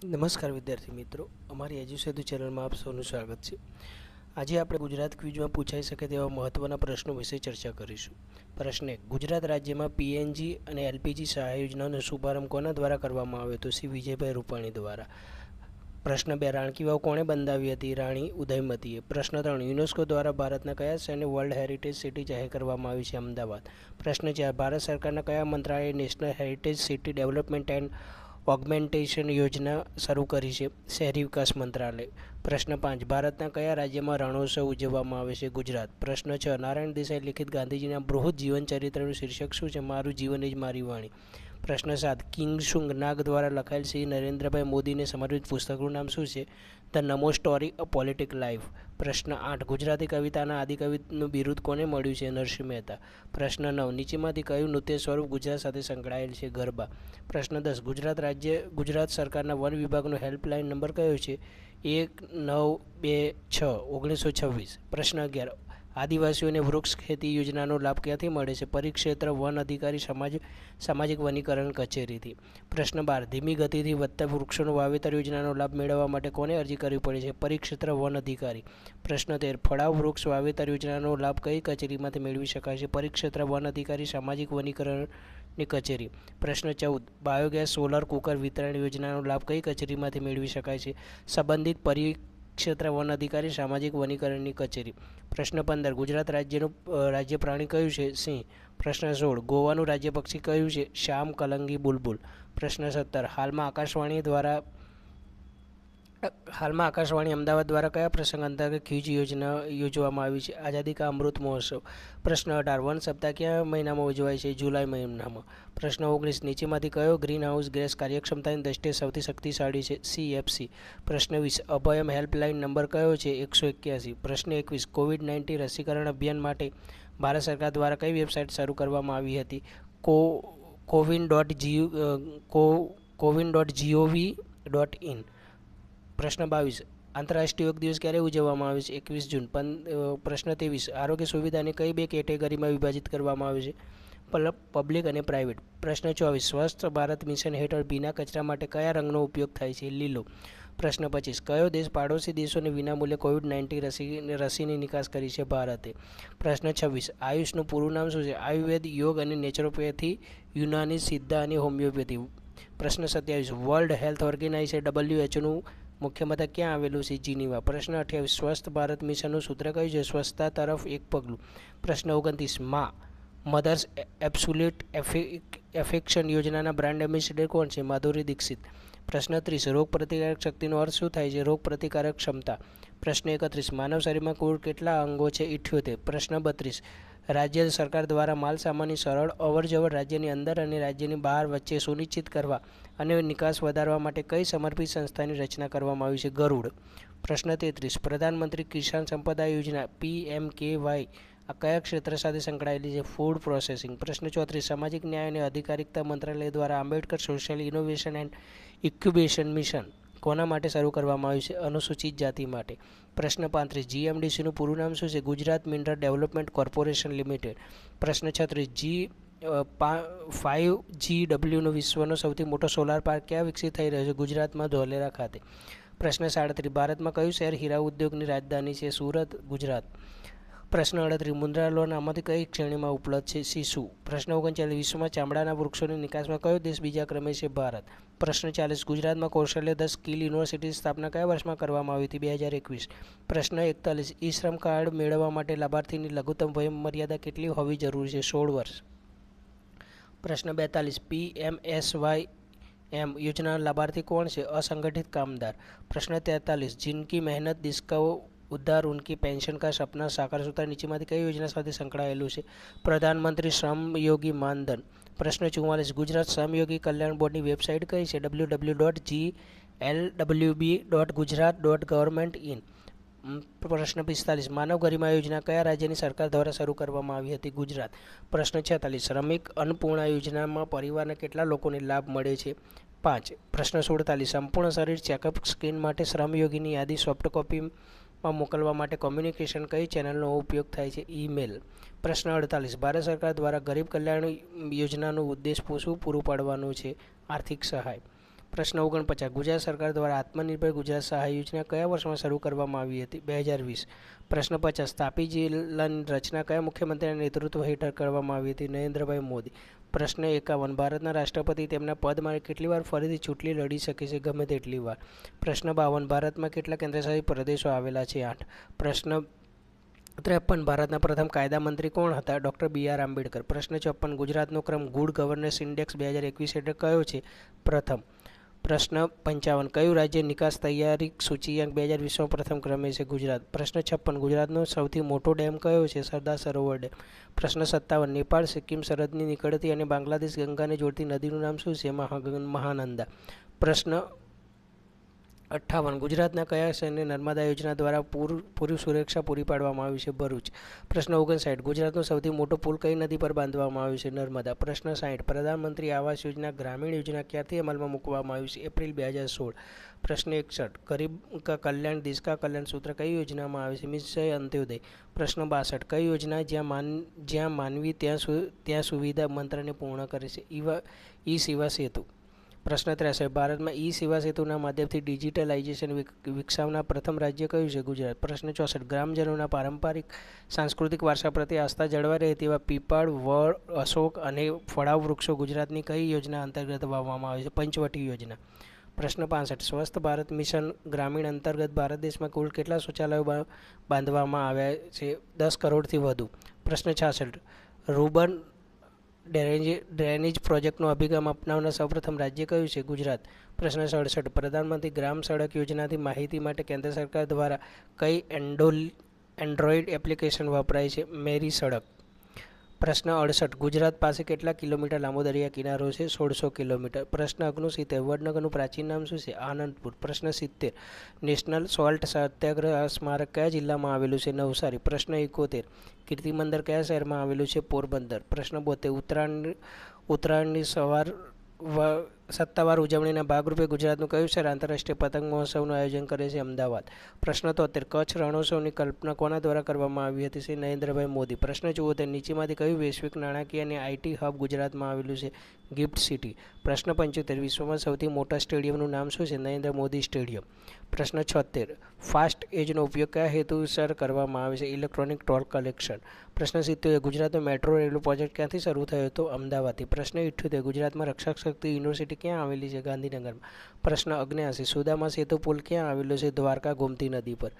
નમસ્કાર વિદ્યાર્થી મિત્રો, અમારી એજ્યુસેતુ ચેનલમાં આપ સૌનું સ્વાગત છે. આજે આપણે ગુજરાત ક્વિઝમાં પૂછાઈ શકે તેવા મહત્વના પ્રશ્નો વિશે ચર્ચા કરીશું. પ્રશ્ન 1. ગુજરાત રાજ્યમાં પીએનજી અને એલપીજી સહાય યોજનાનો શુભારંભ કોના દ્વારા કરવામાં આવ્યો? તો શ્રી વિજયભાઈ રૂપાણી દ્વારા. પ્રશ્ન 2. રાણકી વાવ કોણે બંધાવી હતી? રાણી ઉદયમતીએ. પ્રશ્ન 3. યુનેસ્કો દ્વારા ભારતના કયા શહેરને વર્લ્ડ હેરિટેજ સિટી જાહેર કરવામાં આવી છે? અમદાવાદ. પ્રશ્ન 4. ભારત સરકારના કયા મંત્રાલયે national heritage city development and augmentation યોજના શરૂ કરી છે? શહેરી વિકાસ મંત્રાલય. પ્રશ્ન 5. ભારતના કયા રાજ્યમાં રણોત્સવ ઉજવવામાં આવે છે? ગુજરાત. પ્રશ્ન 6. નારાયણ દેસાઈ લિખિત ગાંધીજીના બૃહદ જીવન ચરિત્રનું શીર્ષક શું છે? મારું જીવન એ જ મારી વાણી. પ્રશ્ન 7. કિંગ નાગ દ્વારા લખાયેલ શ્રી નરેન્દ્રભાઈ મોદીને સમર્પિત પુસ્તકનું નામ શું છે? The Namo story a politic life. પ્રશ્ન 8. ગુજરાતી કવિતાના આદિકવિનું બિરુદ કોને મળ્યું છે? નરસિંહ મહેતા. પ્રશ્ન 9. નીચેમાંથી કયું નૃત્ય સ્વરૂપ ગુજરાત સાથે સંકળાયેલ છે? ગરબા. પ્રશ્ન 10. ગુજરાત સરકારના વન વિભાગનો હેલ્પલાઇન નંબર કયો છે? 1926. પ્રશ્ન 11. આદિવાસીઓને વૃક્ષ ખેતી યોજનાનો લાભ ક્યાંથી મળે છે? પરિક્ષેત્ર વન અધિકારી સામાજિક વનીકરણ કચેરીથી. પ્રશ્ન 12. ધીમી ગતિથી વધતા વૃક્ષોનું વાવેતર યોજનાનો લાભ મેળવવા માટે કોને અરજી કરવી પડે છે? પરિક્ષેત્ર વન અધિકારી. પ્રશ્ન 13. ફળાઉ વૃક્ષ વાવેતર યોજનાનો લાભ કઈ કચેરીમાંથી મેળવી શકાય છે? પરિક્ષેત્ર વન અધિકારી સામાજિક વનીકરણની કચેરી. પ્રશ્ન 14. બાયોગેસ સોલર કુકર વિતરણ યોજનાનો લાભ કઈ કચેરીમાંથી મેળવી શકાય છે? સંબંધિત ક્ષેત્ર વન અધિકારી સામાજિક વનીકરણની કચેરી. પ્રશ્ન 15. ગુજરાત રાજ્યનું રાજ્ય પ્રાણી કયું છે? સિંહ. પ્રશ્ન 16. ગોવાનું રાજ્ય પક્ષી કયું છે? શ્યામ કલંગી બુલબુલ. પ્રશ્ન 17. હાલમાં આકાશવાણી અમદાવાદ દ્વારા કયા પ્રસંગ અંતર્ગત ક્વિઝ યોજવામાં આવી છે? આઝાદી કા અમૃત મહોત્સવ. પ્રશ્ન 18. વન સપ્તાહ કયા મહિનામાં ઉજવાય છે? જુલાઈ મહિનામાં. પ્રશ્ન 19. નીચેમાંથી કયો ગ્રીન હાઉસ ગેસ કાર્યક્ષમતાની દ્રષ્ટિએ સૌથી શક્તિશાળી છે? સીએફસી. પ્રશ્ન 20. અભયમ હેલ્પલાઇન નંબર કયો છે? 181. પ્રશ્ન 21. કોવિડ-19 રસીકરણ અભિયાન માટે ભારત સરકાર દ્વારા કઈ વેબસાઇટ શરૂ કરવામાં આવી હતી? કોવિન.gov.in. પ્રશ્ન 22. આંતરરાષ્ટ્રીય યોગ દિવસ ક્યારે ઉજવવામાં આવે છે? 21 જૂન. પ્રશ્ન 23. આરોગ્ય સુવિધાને કઈ બે કેટેગરીમાં વિભાજિત કરવામાં આવે છે? પબ્લિક અને પ્રાઇવેટ. પ્રશ્ન 24. સ્વસ્થ ભારત મિશન હેઠળ ભીના કચરા માટે કયા રંગનો ઉપયોગ થાય છે? લીલો. પ્રશ્ન 25. કયો દેશ પાડોશી દેશોને વિનામૂલ્યે કોવિડ-19 રસીની નિકાસ કરી છે? ભારતે. પ્રશ્ન 26. આયુષનું પૂરું નામ શું છે? આયુર્વેદ, યોગ અને નેચરોપેથી, યુનાની, સિદ્ધા અને હોમિયોપેથી. પ્રશ્ન 27. વર્લ્ડ હેલ્થ ઓર્ગેનાઇઝેશન WHO મુખ્ય મથક ક્યાં આવેલું છે? જીનીવા. પ્રશ્ન 28. સ્વસ્થ ભારત મિશનનું સૂત્ર કયું છે? સ્વચ્છતા તરફ એક પગલું. પ્રશ્ન 29. મધર્સ એબ્સોલ્યુટ એફેક્શન યોજનાના બ્રાન્ડ એમ્બેસેડર કોણ છે? માધુરી દીક્ષિત. પ્રશ્ન 30. રોગ પ્રતિકારક શક્તિનો અર્થ શું થાય છે? રોગ પ્રતિકારક ક્ષમતા. પ્રશ્ન 31. માનવ શરીરમાં કુલ કેટલા અંગો છે? 78. પ્રશ્ન 32. રાજ્ય સરકાર દ્વારા માલ સામાનની સરળ અવરજવર રાજ્યની અંદર અને રાજ્યની બહાર વચ્ચે સુનિશ્ચિત કરવા અને નિકાસ વધારવા માટે કઈ સમર્પિત સંસ્થાની રચના કરવામાં આવી છે? ગરુડ. પ્રશ્ન 33. પ્રધાનમંત્રી કિસાન સંપદા યોજના PMKY આ કયા ક્ષેત્ર સાથે સંકળાયેલી છે? Food processing. પ્રશ્ન 34. સામાજિક ન્યાય અને અધિકારિતા મંત્રાલય દ્વારા Ambedkar social innovation and incubation mission કોના માટે શરૂ કરવામાં આવ્યું છે? અનુસૂચિત જાતિ માટે. પ્રશ્ન 35. GMDCનું પૂરું નામ શું છે? Gujarat mineral development corporation limited. પ્રશ્ન 36. 5GWનો વિશ્વનો સૌથી મોટો સોલાર પાર્ક ક્યાં વિકસિત થઈ રહ્યો છે? ગુજરાતમાં ધોલેરા ખાતે. પ્રશ્ન 37. ભારતમાં કયું શહેર હીરા ઉદ્યોગની રાજધાની છે? સુરત. ગુજરાત. પ્રશ્ન 38. મુદ્રા લોન આમાંથી કઈ શ્રેણીમાં ઉપલબ્ધ છે? શિશુ. પ્રશ્ન 39. વિશ્વમાં ચામડાના વૃક્ષોની નિકાસમાં કયો દેશ બીજા ક્રમે છે? ભારત. પ્રશ્ન 40. ગુજરાતમાં કૌશલ્ય 10 સ્કિલ યુનિવર્સિટીની સ્થાપના કયા વર્ષમાં કરવામાં આવી હતી? 2021. પ્રશ્ન 41. ઈ શ્રમ કાર્ડ મેળવવા માટે લાભાર્થીની લઘુત્તમ વય મર્યાદા કેટલી હોવી જરૂરી છે? 16 વર્ષ. પ્રશ્ન 42. PMSYM યોજનાના લાભાર્થી કોણ છે? અસંગઠિત કામદાર. પ્રશ્ન 43. જિનકી મહેનત દિસ્કો ઉદ્ધાર ઉનકી પેન્શન કા સપના સાકાર સૂત્ર નીચેમાંથી કઈ યોજના સાથે સંકળાયેલું છે? પ્રધાનમંત્રી શ્રમયોગી માનધન. પ્રશ્ન 44. ગુજરાત શ્રમયોગી કલ્યાણ બોર્ડની વેબસાઇટ કઈ છે? www.glwb.gujarat.government.in. પ્રશ્ન 45. માનવ ગરિમા યોજના કયા રાજ્યની સરકાર દ્વારા શરૂ કરવામાં આવી હતી? ગુજરાત. પ્રશ્ન 46. શ્રમિક અન્નપૂર્ણા યોજનામાં પરિવારના કેટલા લોકોને લાભ મળે છે? 5. પ્રશ્ન 47. સંપૂર્ણ શરીર ચેકઅપ સ્કીમ માટે શ્રમયોગીની યાદી સોફ્ટ કોપીમાં મોકલવા માટે કોમ્યુનિકેશન કઈ ચેનલનો ઉપયોગ થાય છે? ઈમેલ. પ્રશ્ન 48. ભારત સરકાર દ્વારા ગરીબ કલ્યાણ યોજનાનું ઉદ્દેશ શું પૂરું પાડવાનું છે? આર્થિક સહાય. પ્રશ્ન 49 ગુજરાત સરકાર દ્વારા આત્મનિર્ભર ગુજરાત સહાય યોજના કયા વર્ષમાં શરૂ કરવામાં આવી હતી? 2020. પ્રશ્ન 50 તાપી જિલ્લાની રચના કયા મુખ્યમંત્રીના નેતૃત્વ હેઠળ કરવામાં આવી હતી? નરેન્દ્રભાઈ મોદી. પ્રશ્ન 51 ભારતના રાષ્ટ્રપતિ તેમના પદ માટે કેટલી વાર ફરીથી ચૂંટણી લડી શકે છે? ગમે તેટલી વાર. પ્રશ્ન 52 ભારતમાં કેટલા કેન્દ્રશાસિત પ્રદેશો આવેલા છે? 8. પ્રશ્ન 53 ભારતના પ્રથમ કાયદા મંત્રી કોણ હતા? ડૉક્ટર બી.આર. આંબેડકર. પ્રશ્ન 54 ગુજરાતનો ક્રમ ગુડ ગવર્નન્સ ઇન્ડેક્સ 2021 હેઠળ કયો છે? પ્રથમ. પ્રશ્ન 55 કયું રાજ્ય નિકાસ તૈયારી સૂચિયાંક 2020માં પ્રથમ ક્રમે છે? ગુજરાત. પ્રશ્ન 56 ગુજરાતનો સૌથી મોટો ડેમ કયો છે? સરદાર સરોવર ડેમ. પ્રશ્ન 57 નેપાળ સિક્કિમ સરહદની નીકળતી અને બાંગ્લાદેશ ગંગાને જોડતી નદીનું નામ શું છે? મહાનંદા. પ્રશ્ન 58 ગુજરાતના કયા શહેરને નર્મદા યોજના દ્વારા પૂરી સુરક્ષા પૂરી પાડવામાં આવી છે? ભરૂચ. પ્રશ્ન 59 ગુજરાતનો સૌથી મોટો પુલ કઈ નદી પર બાંધવામાં આવ્યો છે? નર્મદા. પ્રશ્ન 60 પ્રધાનમંત્રી આવાસ યોજના ગ્રામીણ યોજના ક્યારથી અમલમાં મૂકવામાં આવી છે? એપ્રિલ 2016. પ્રશ્ન 61 ગરીબ કા કલ્યાણ દેશ કા કલ્યાણ સૂત્ર કઈ યોજનામાં આવે છે? નિશ્ચય અંત્યોદય. પ્રશ્ન 62 કઈ યોજના જ્યાં માનવી ત્યાં સુવિધા મંત્રને પૂર્ણ કરે છે? ઈ સેવા સેતુ. પ્રશ્ન 63 ભારતમાં ઈ સેવા સેતુના માધ્યમથી ડિજિટલાઇઝેશન વિકસાવનાર પ્રથમ રાજ્ય કયું છે? ગુજરાત. પ્રશ્ન 64 ગ્રામજનોના પારંપરિક સાંસ્કૃતિક વારસા પ્રત્યે આસ્થા જળવાઈ રહે તેવા પીપળ, વડ, અશોક અને ફળાઉ વૃક્ષો ગુજરાતની કઈ યોજના અંતર્ગત વાવવામાં આવે છે? પંચવટી યોજના. પ્રશ્ન 65 સ્વસ્થ ભારત મિશન ગ્રામીણ અંતર્ગત ભારત દેશમાં કુલ કેટલા શૌચાલયો બાંધવામાં આવ્યા છે? 10 કરોડથી વધુ. પ્રશ્ન 66 રૂબન ડ્રેનેજ પ્રોજેક્ટનો અભિગમ અપનાવનાર સૌપ્રથમ રાજ્ય કયું છે? ગુજરાત. પ્રશ્ન 67 પ્રધાનમંત્રી ગ્રામ સડક યોજનાથી માહિતી માટે કેન્દ્ર સરકાર દ્વારા કઈ એન્ડ્રોઇડ એપ્લિકેશન વપરાય છે? મેરી સડક. પ્રશ્ન 68 ગુજરાત પાસે કેટલા કિલોમીટર લાંબો દરિયા કિનારો છે? 1600 કિલોમીટર. પ્રશ્ન 69 વડનગરનું પ્રાચીન નામ શું છે? આનંદપુર. પ્રશ્ન 70 નેશનલ સોલ્ટ સત્યાગ્રહ સ્મારક કયા જિલ્લામાં આવેલું છે? નવસારી. પ્રશ્ન 71 કીર્તિ મંદિર કયા શહેરમાં આવેલું છે? પોરબંદર. પ્રશ્ન 72 ઉત્તરાયણની સત્તાવાર ઉજવણીના ભાગરૂપે ગુજરાતનું કયું શહેર આંતરરાષ્ટ્રીય પતંગ મહોત્સવનું આયોજન કરે છે? અમદાવાદ. પ્રશ્ન 73 કચ્છ રણોત્સવની કલ્પના કોના દ્વારા કરવામાં આવી હતી? શ્રી નરેન્દ્રભાઈ મોદી. પ્રશ્ન 74 નીચેમાંથી કયું વૈશ્વિક નાણાકીય અને આઈટી હબ ગુજરાતમાં આવેલું છે? Gift city. પ્રશ્ન 75 વિશ્વમાં સૌથી મોટા સ્ટેડિયમનું નામ શું છે? નરેન્દ્ર મોદી સ્ટેડિયમ. પ્રશ્ન 76 ફાસ્ટ એજનો ઉપયોગ કયા હેતુસર કરવામાં આવે છે? Electronic toll collection. પ્રશ્ન 77 ગુજરાતનો મેટ્રો રેલવે પ્રોજેક્ટ ક્યાંથી શરૂ થયો હતો? અમદાવાદથી. પ્રશ્ન 78 ગુજરાતમાં રક્ષક શક્તિ યુનિવર્સિટી ક્યાં આવેલી છે? ગાંધીનગરમાં. પ્રશ્ન 79 સુદામા સેતુ પુલ ક્યાં આવેલો છે? દ્વારકા ગોમતી નદી પર.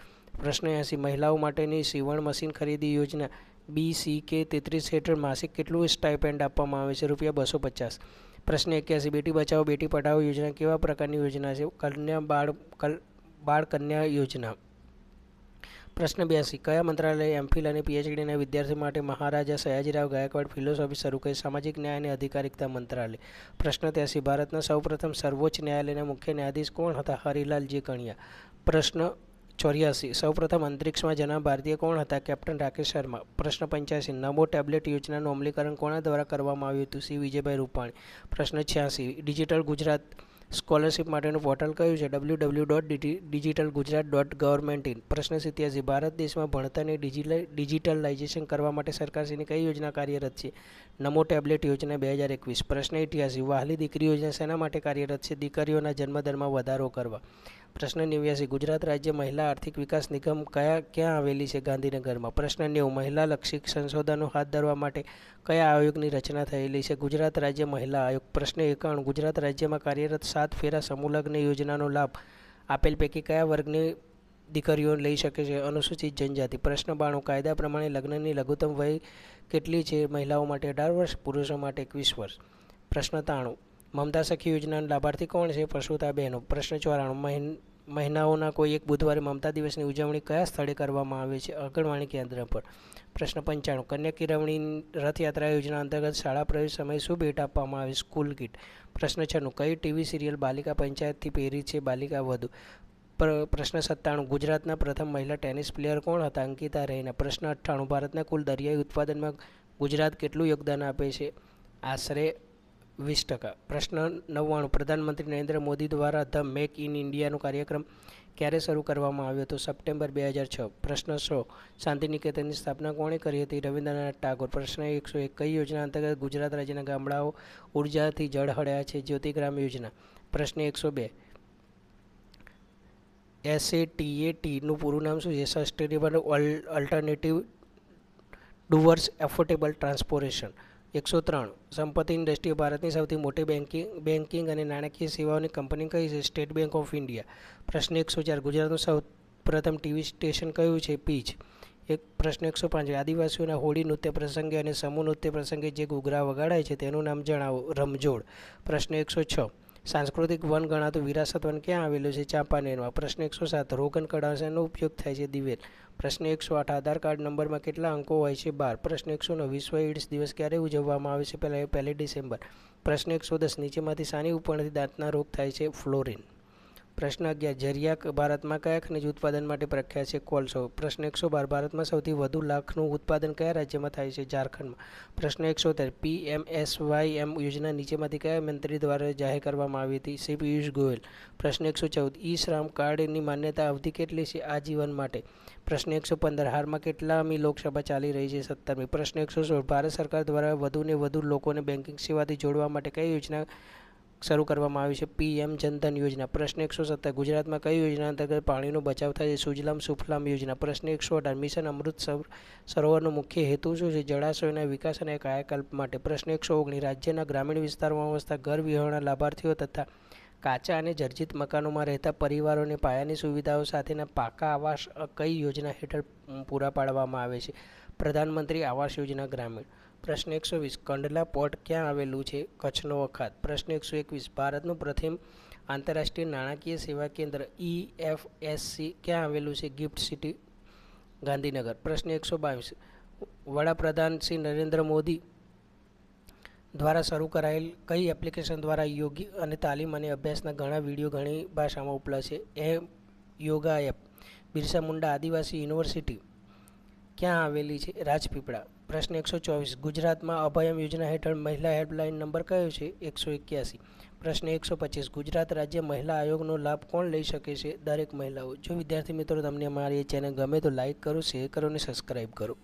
પ્રશ્ન 80 મહિલાઓ માટેની સીવણ મશીન ખરીદી યોજના BCK 33 હેઠળ માસિક કેટલું સ્ટાઇપેન્ડ આપવામાં આવે છે? ₹250. પ્રશ્ન 81 બેટી બચાવો બેટી પઢાઓ યોજના કેવા પ્રકારની યોજના છે? બાળ કન્યા યોજના. પ્રશ્ન 82 કયા મંત્રાલયે એમફિલ અને પીએચડીના વિદ્યાર્થીઓ માટે મહારાજા સયાજીરાવ ગાયકવાડ ફિલોસોફી શરૂ કરી? સામાજિક ન્યાય અને અધિકારિતા મંત્રાલય. પ્રશ્ન 83 ભારતના સૌપ્રથમ સર્વોચ્ચ ન્યાયાલયના મુખ્ય ન્યાયાધીશ કોણ હતા? હરિલાલ જે કણિયા. પ્રશ્ન 84 સૌપ્રથમ અંતરિક્ષમાં જનાર ભારતીય કોણ હતા? કેપ્ટન રાકેશ શર્મા. પ્રશ્ન 85 નમો ટેબ્લેટ યોજનાનું અમલીકરણ કોના દ્વારા કરવામાં આવ્યું હતું? શ્રી વિજયભાઈ રૂપાણી. પ્રશ્ન 86 ડિજિટલ ગુજરાત સ્કોલરશિપ માટેનું પોર્ટલ કયું છે? www.digitalgujarat.government.in. પ્રશ્ન 87 ભારત દેશમાં ભણતરને ડિજિટલાઇઝેશન કરવા માટે સરકારશ્રીની કઈ યોજના કાર્યરત છે? નમો ટેબ્લેટ યોજના 2021. પ્રશ્ન 88 વહાલી દીકરી યોજના શેના માટે કાર્યરત છે? દીકરીઓના જન્મદરમાં વધારો કરવા. પ્રશ્ન 89 ગુજરાત રાજ્ય મહિલા આર્થિક વિકાસ નિગમ ક્યાં આવેલી છે? ગાંધીનગરમાં. પ્રશ્ન 90 મહિલા લક્ષી સંશોધનો હાથ ધરવા માટે કયા આયોગની રચના થયેલી છે? ગુજરાત રાજ્ય મહિલા આયોગ. પ્રશ્ન 91 ગુજરાત રાજ્યમાં કાર્યરત 7 ફેરા સમૂહલગ્ન યોજનાનો લાભ આપેલ પૈકી કયા વર્ગની દીકરીઓ લઈ શકે છે? અનુસૂચિત જનજાતિ. પ્રશ્ન 92 કાયદા પ્રમાણે લગ્નની લઘુત્તમ વય કેટલી છે? મહિલાઓ માટે 18 વર્ષ, પુરુષો માટે 21 વર્ષ. પ્રશ્ન 93 મમતા સખી યોજનાના લાભાર્થી કોણ છે? પ્રસૂતા બહેનો. પ્રશ્ન 94 મહિનાઓના કોઈ એક બુધવારે મમતા દિવસની ઉજવણી કયા સ્થળે કરવામાં આવે છે? આંગણવાડી કેન્દ્ર પર. પ્રશ્ન 95 કન્યા કેળવણી રથયાત્રા યોજના અંતર્ગત શાળા પ્રવેશ સમયે શું ભેટ આપવામાં આવે? School kit. પ્રશ્ન 96 કઈ ટીવી સિરિયલ બાલિકા પંચાયતથી પ્રેરિત છે? બાલિકા વધુ. પ્રશ્ન 97 ગુજરાતના પ્રથમ મહિલા ટેનિસ પ્લેયર કોણ હતા? અંકિતા રૈના. પ્રશ્ન 98 ભારતના કુલ દરિયાઈ ઉત્પાદનમાં ગુજરાત કેટલું યોગદાન આપે છે? આશરે 20%. પ્રશ્ન 99 પ્રધાનમંત્રી નરેન્દ્ર મોદી દ્વારા ધ મેક ઇન ઇન્ડિયાનો કાર્યક્રમ ક્યારે શરૂ કરવામાં આવ્યો હતો? સપ્ટેમ્બર 2006. પ્રશ્ન 100 શાંતિનિકેતનની સ્થાપના કોણે કરી હતી? રવિન્દ્રનાથ ટાગોર. પ્રશ્ન 101 કઈ યોજના અંતર્ગત ગુજરાત રાજ્યના ગામડાઓ ઉર્જાથી ઝળહળ્યા છે? જ્યોતિગ્રામ યોજના. પ્રશ્ન 102 SATATનું પૂરું નામ શું છે? Sustainable alternative towards affordable transportation. 103 સંપત્તિની દ્રષ્ટિએ ભારતની સૌથી મોટી બેન્કિંગ અને નાણાકીય સેવાઓની કંપની કઈ છે? State bank of India. પ્રશ્ન 104 ગુજરાતનું સૌ પ્રથમ ટીવી સ્ટેશન કયું છે? પીચ. પ્રશ્ન 105 આદિવાસીઓના હોળી નૃત્ય પ્રસંગે અને સમૂહ નૃત્ય પ્રસંગે જે ઘૂઘરા વગાડાય છે તેનું નામ જણાવો. રમજોડ. પ્રશ્ન 106 સાંસ્કૃતિક વન ગણાતું વિરાસત વન ક્યાં આવેલું છે? ચાંપાનેરમાં. પ્રશ્ન 107 રોગન કળાનો ઉપયોગ થાય છે? દિવેલ. પ્રશ્ન 108 આધાર કાર્ડ નંબરમાં કેટલા અંકો હોય છે? 12. પ્રશ્ન 109 વિશ્વ એઇડ્સ દિવસ ક્યારે ઉજવવામાં આવે છે? 1 ડિસેમ્બર. પ્રશ્ન 110 નીચેમાંથી શાની ઉપરથી દાંતના રોગ થાય છે? ફ્લોરિન. પ્રશ્ન 11 ઝરિયા ભારતમાં કયા ખનિજ ઉત્પાદન માટે પ્રખ્યાત છે? કોલસો. પ્રશ્ન 112 ભારતમાં સૌથી વધુ લાખનું ઉત્પાદન કયા રાજ્યમાં થાય છે? ઝારખંડમાં. પ્રશ્ન 113 PMSYM યોજના નીચેમાંથી કયા મંત્રી દ્વારા જાહેર કરવામાં આવી હતી? શ્રી પિયુષ ગોયલ. પ્રશ્ન 114 ઈ શ્રમ કાર્ડની માન્યતા અવધિ કેટલી છે? આજીવન માટે. પ્રશ્ન 115 હાલમાં કેટલામી લોકસભા ચાલી રહી છે? 17મી. પ્રશ્ન 116 ભારત સરકાર દ્વારા વધુને વધુ લોકોને બેન્કિંગ સેવાથી જોડવા માટે કઈ યોજના શરૂ કરવામાં આવી છે? PM જનધન યોજના. પ્રશ્ન 117 ગુજરાતમાં કઈ યોજના અંતર્ગત પાણીનો બચાવ થાય છે? સુજલામ સુફલામ યોજના. પ્રશ્ન 118 મિશન અમૃત સરોવરનો મુખ્ય હેતુ શું છે? જળાશયોના વિકાસ અને કાયાકલ્પ માટે. પ્રશ્ન 119 રાજ્યના ગ્રામીણ વિસ્તારોમાં વસતા ઘર વિહોણા લાભાર્થીઓ તથા કાચા અને જર્જરિત મકાનોમાં રહેતા પરિવારોને પાયાની સુવિધાઓ સાથેના પાકા આવાસ કઈ યોજના હેઠળ પૂરા પાડવામાં આવે છે? પ્રધાનમંત્રી આવાસ યોજના ગ્રામીણ. પ્રશ્ન 120 કંડલા પોર્ટ ક્યાં આવેલું છે? કચ્છનો અખાત. પ્રશ્ન 121 ભારતનું પ્રથમ આંતરરાષ્ટ્રીય નાણાકીય સેવા કેન્દ્ર EFSC ક્યાં આવેલું છે? Gift city Gandhinagar. પ્રશ્ન 122 વડાપ્રધાન શ્રી નરેન્દ્ર મોદી દ્વારા શરૂ કરાયેલ કઈ એપ્લિકેશન દ્વારા યોગ અને તાલીમ અને અભ્યાસના ઘણા વિડીયો ઘણી ભાષામાં ઉપલબ્ધ છે? યોગા એપ. બિરસા મુંડા આદિવાસી યુનિવર્સિટી ક્યાં આવેલી છે? રાજપીપળા. પ્રશ્ન 124 ગુજરાતમાં અભયમ યોજના હેઠળ મહિલા હેલ્પલાઇન નંબર કયો છે? 181. પ્રશ્ન 125 ગુજરાત રાજ્ય મહિલા આયોગનો લાભ કોણ લઈ શકે છે? દરેક મહિલાઓ. જો વિદ્યાર્થી મિત્રો તમને અમારી ચેનલ ગમે તો લાઇક કરો, શેર કરો અને સબસ્ક્રાઈબ કરો.